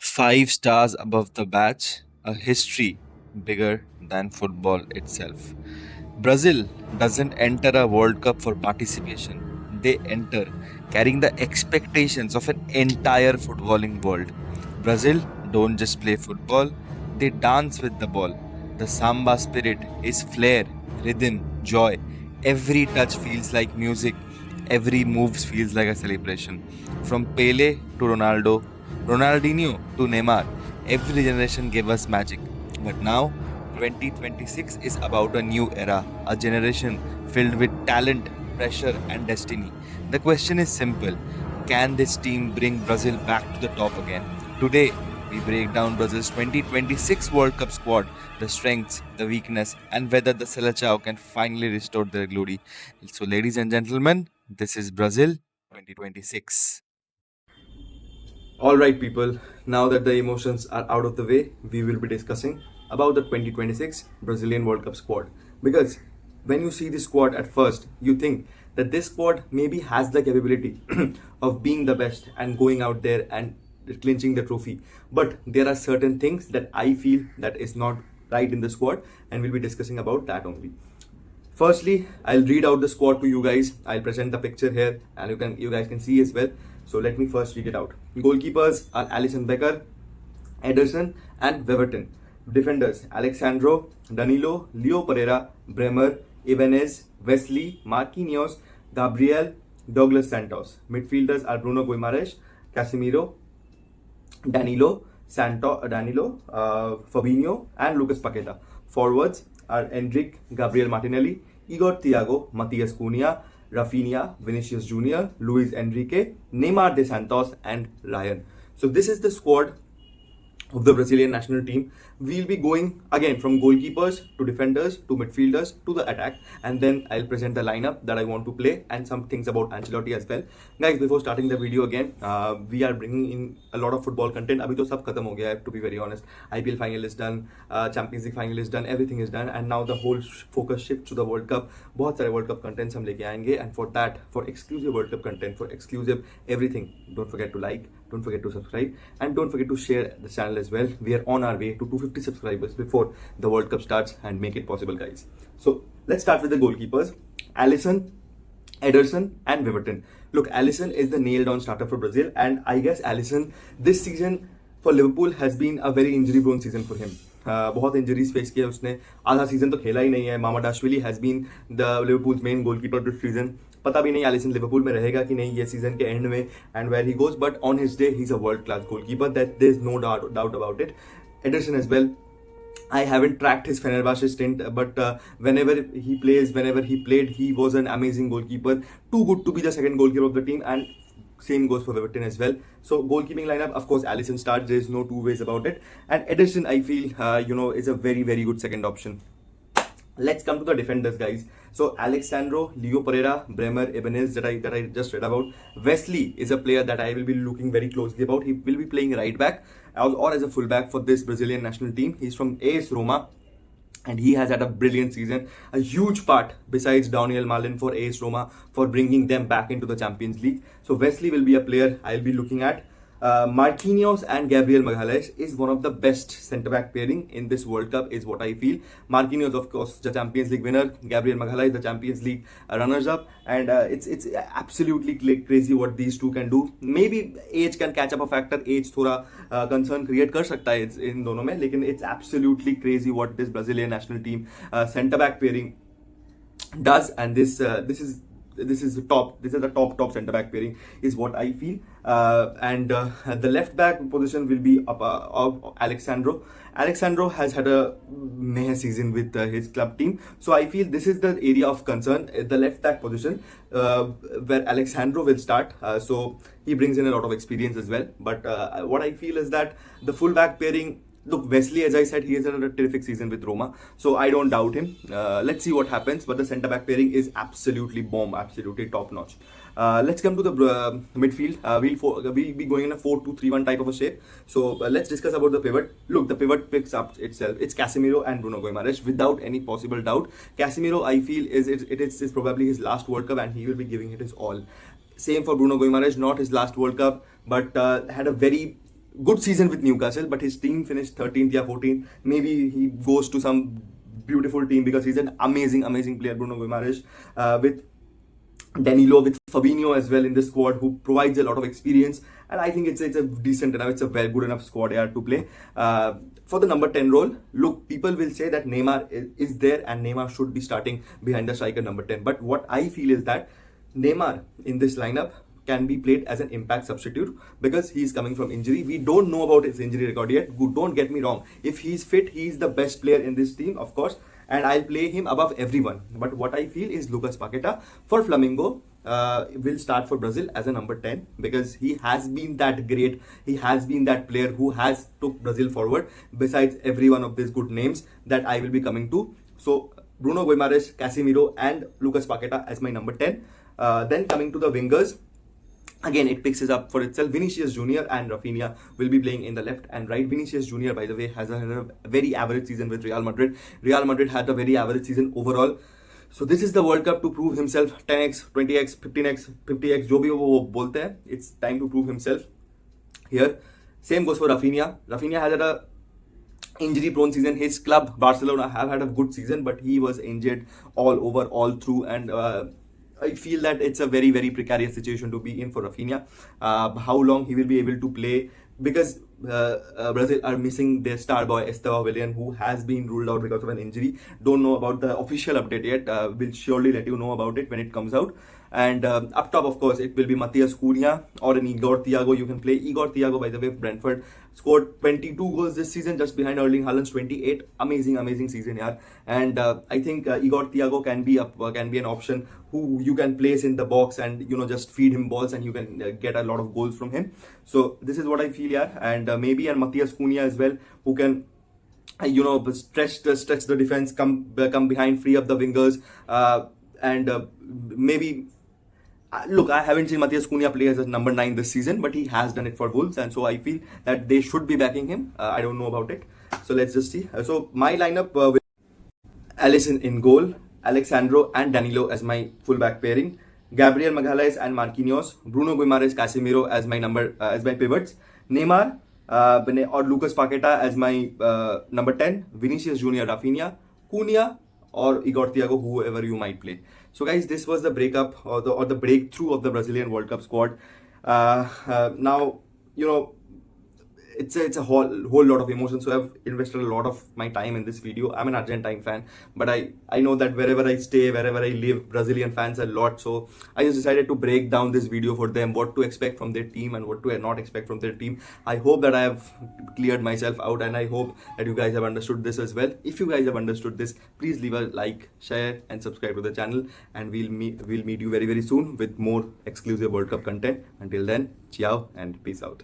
Five stars above the batch, a history bigger than football itself. Brazil doesn't enter a World Cup for participation. They enter carrying the expectations of an entire footballing world. Brazil don't just play football, they dance with the ball. The samba spirit is flair, rhythm, joy. Every touch feels like music, every move feels like a celebration. From Pele to Ronaldo, Ronaldinho to Neymar, every generation gave us magic. But now, 2026 is about a new era, a generation filled with talent, pressure, and destiny. The question is simple: can this team bring Brazil back to the top again? Today, we break down Brazil's 2026 World Cup squad, the strengths, the weakness, and whether the Seleção can finally restore their glory. So, ladies and gentlemen, this is Brazil 2026. All right, people. Now that the emotions are out of the way, we will be discussing about the 2026 Brazilian World Cup squad. Because when you see the squad at first, you think that this squad maybe has the capability of being the best and going out there and clinching the trophy. But there are certain things that I feel that is not right in the squad, and we'll be discussing about that only. Firstly, I'll read out the squad to you guys. I'll present the picture here, and you guys can see as well. So let me first read it out. Goalkeepers are Alisson Becker, Ederson, and Weverton. Defenders: Alexandro, Danilo, Leo Pereira, Bremer, Ibanez, Wesley, Marquinhos, Gabriel, Douglas Santos. Midfielders are Bruno Guimaraes, Casemiro, Danilo, Fabinho, and Lucas Paqueta. Forwards are Endrick, Gabriel Martinelli, Igor Thiago, Matias Cunha, Rafinha, Vinicius Jr, Luis Enrique, Neymar de Santos, and Ryan. So this is the squad of the Brazilian national team. We'll be going again from goalkeepers to defenders to midfielders to the attack, and then I'll present the lineup that I want to play and some things about Ancelotti as well. Guys, before starting the video again, we are bringing in a lot of football content. Abhi to sab khatam ho gaya hai, to be very honest. IPL final is done, Champions League final is done, everything is done, and now the whole focus shifts to the World Cup. बहुत सारे World Cup contents हम लेके आएंगे, and for that, for exclusive World Cup content, for exclusive everything, don't forget to like, don't forget to subscribe, and don't forget to share the channel as well. We are on our way to 250 subscribers before the World Cup starts, and make it possible, guys. So let's start with the goalkeepers: Alisson, Ederson, and Weverton. Look, Alisson is the nailed-on starter for Brazil, and I guess Alisson this season for Liverpool has been a very injury-prone season for him. बहुत injuries face किया उसने, आधा season तो खेला ही नहीं है. Mamardashvili has been the Liverpool's main goalkeeper this season. पता भी नहीं एलिसन लिवरपूल में रहेगा कि नहीं ये सीजन के एंड में, and where he goes, but on his day he is a world class goalkeeper, that there is no doubt about it. Ederson as well, I haven't tracked his Fenerbahce stint, but whenever he plays, whenever he played, he was an amazing goalkeeper. Too good to be the second goalkeeper of the team, and same goes for Weverton as well. So goalkeeping lineup, of course, Alisson starts. There is no two ways about it. And Ederson, I feel, is a very, very good second option. Let's come to the defenders, guys. So Alexandro, Leo Pereira, Bremer, Ibanez that I just read about. Wesley is a player that I will be looking very closely about. He will be playing right back or as a fullback for this Brazilian national team. He's from AS Roma, and he has had a brilliant season. A huge part besides Daniel Malin for AS Roma for bringing them back into the Champions League. So Wesley will be a player I'll be looking at. Marquinhos and Gabriel Magalhaes is one of the best centre-back pairing in this World Cup, is what I feel. Marquinhos, of course, the Champions League winner. Gabriel Magalhaes, the Champions League runners-up. And it's absolutely crazy what these two can do. Maybe age can catch up a factor. Age थोड़ा concern create कर सकता है इन दोनों में. लेकिन it's absolutely crazy what this Brazilian national team centre-back pairing does. And this is the top centre back pairing, is what I feel. And the left back position will be of Alexandro. Alexandro has had a meh season with his club team, so I feel this is the area of concern, the left back position, where Alexandro will start. So he brings in a lot of experience as well, but what I feel is that the full back pairing, look, Wesley, as I said, he has had a terrific season with Roma, so I don't doubt him. Let's see what happens, but the centre-back pairing is absolutely bomb, absolutely top-notch. Let's come to the midfield. We'll be going in a 4-2-3-1 type of a shape. So let's discuss about the pivot. Look, the pivot picks up itself. It's Casemiro and Bruno Guimaraes, without any possible doubt. Casemiro, I feel, is probably his last World Cup, and he will be giving it his all. Same for Bruno Guimaraes, not his last World Cup, but had a very good season with Newcastle, but his team finished 13th or 14th. Maybe he goes to some beautiful team because he's an amazing player, Bruno Guimaraes, with Danilo, with Fabinho as well in the squad, who provides a lot of experience. And I think it's a decent enough, it's a very good enough squad here to play. For the number 10 role, look, people will say that Neymar is there and Neymar should be starting behind the striker number 10. But what I feel is that Neymar in this lineup can be played as an impact substitute because he's coming from injury. We don't know about his injury record yet. Don't get me wrong. If he's fit, he's the best player in this team, of course, and I'll play him above everyone. But what I feel is Lucas Paqueta for Flamengo will start for Brazil as a number 10 because he has been that great. He has been that player who has took Brazil forward besides every one of these good names that I will be coming to. So Bruno Guimaraes, Casemiro and Lucas Paqueta as my number 10. Then coming to the wingers, again it picks it up for itself. Vinicius Jr and Rafinha will be playing in the left and right. Vinicius Jr, by the way, has a very average season with Real Madrid. Real Madrid had a very average season overall. So this is the World Cup to prove himself. 10x, 20x, 15x, 50x, जो भी वो बोलते हैं, it's time to prove himself here. Same goes for Rafinha. Rafinha has had a injury prone season. His club Barcelona have had a good season, but he was injured all over, all through, and I feel that it's a very precarious situation to be in for Rafinha. How long he will be able to play, because Brazil are missing their star boy Estevão Willian, who has been ruled out because of an injury. Don't know about the official update yet. We'll surely let you know about it when it comes out. And up top, of course, it will be Matheus Cunha or an Igor Thiago. You can play Igor Thiago, by the way. Brentford scored 22 goals this season, just behind Erling Haaland's 28. Amazing season, yeah. And I think Igor Thiago can be an option who you can place in the box and just feed him balls and you can get a lot of goals from him. So this is what I feel, yeah. And maybe Matheus Cunha as well, who can stretch the defense, come behind, free up the wingers, and maybe. Look, I haven't seen Matheus Cunha play as a number 9 this season, but he has done it for Wolves, and so I feel that they should be backing him. I don't know about it, so let's just see. So my lineup with Alisson in goal, Alexandro and Danilo as my fullback pairing, Gabriel Magalhaes and Marquinhos, Bruno Guimaraes, Casemiro as my pivots, Neymar or Lucas Paqueta as my number 10, Vinicius Jr, Rafinha, Cunha or Igor Thiago, whoever you might play. So guys, this was the breakup or the breakthrough of the Brazilian World Cup squad. Now it's a whole lot of emotions, so I've invested a lot of my time in this video. I'm an Argentine fan, but I know that wherever I stay, wherever I live, Brazilian fans a lot, so I just decided to break down this video for them, what to expect from their team and what to not expect from their team. I hope that I have cleared myself out, and I hope that you guys have understood this as well. If you guys have understood this, please leave a like, share and subscribe to the channel, and we'll meet you very soon with more exclusive World Cup content. Until then, ciao and peace out.